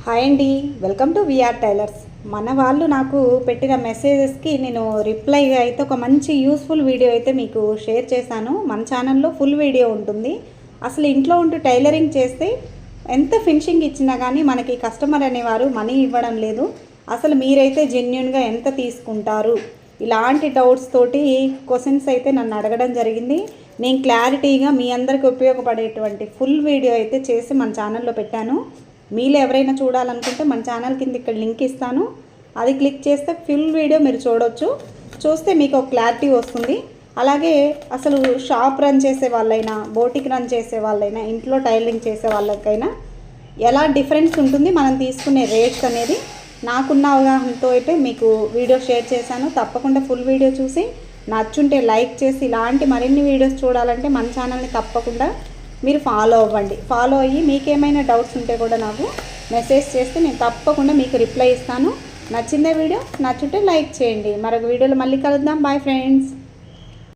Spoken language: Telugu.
హాయ్ అండి, వెల్కమ్ టు విఆర్ టైలర్స్. మన వాళ్ళు నాకు పెట్టిన మెసేజెస్కి నేను రిప్లైగా అయితే ఒక మంచి యూస్ఫుల్ వీడియో అయితే మీకు షేర్ చేశాను. మన ఛానల్లో ఫుల్ వీడియో ఉంటుంది. అసలు ఇంట్లో ఉంటూ టైలరింగ్ చేస్తే ఎంత ఫినిషింగ్ ఇచ్చినా కానీ మనకి కస్టమర్ అనేవారు మనీ ఇవ్వడం లేదు. అసలు మీరైతే జెన్యున్గా ఎంత తీసుకుంటారు, ఇలాంటి డౌట్స్ తోటి క్వశ్చన్స్ అయితే నన్ను అడగడం జరిగింది. నేను క్లారిటీగా మీ అందరికీ ఉపయోగపడేటువంటి ఫుల్ వీడియో అయితే చేసి మన ఛానల్లో పెట్టాను. మీలో ఎవరైనా చూడాలనుకుంటే మన ఛానల్ కింద ఇక్కడ లింక్ ఇస్తాను, అది క్లిక్ చేస్తే ఫుల్ వీడియో మీరు చూడొచ్చు. చూస్తే మీకు ఒక క్లారిటీ వస్తుంది. అలాగే అసలు షాప్ రన్ చేసే వాళ్ళైనా, బోటిక్ రన్ చేసే వాళ్ళైనా, ఇంట్లో టైలరింగ్ చేసే వాళ్ళకైనా ఎలా డిఫరెన్స్ ఉంటుంది మనం తీసుకునే రేట్స్ అనేది నాకున్న అవగాహనతో అయితే మీకు వీడియో షేర్ చేశాను. తప్పకుండా ఫుల్ వీడియో చూసి నచ్చుంటే లైక్ చేసి ఇలాంటి మరిన్ని వీడియోస్ చూడాలంటే మన ఛానల్ని తప్పకుండా మీరు ఫాలో అవ్వండి. ఫాలో అయ్యి మీకేమైనా డౌట్స్ ఉంటే కూడా నాకు మెసేజ్ చేస్తే నేను తప్పకుండా మీకు రిప్లై ఇస్తాను. నచ్చిందే వీడియో, నచ్చుంటే లైక్ చేయండి. మరొక వీడియోలో మళ్ళీ కలుద్దాం. Bye friends.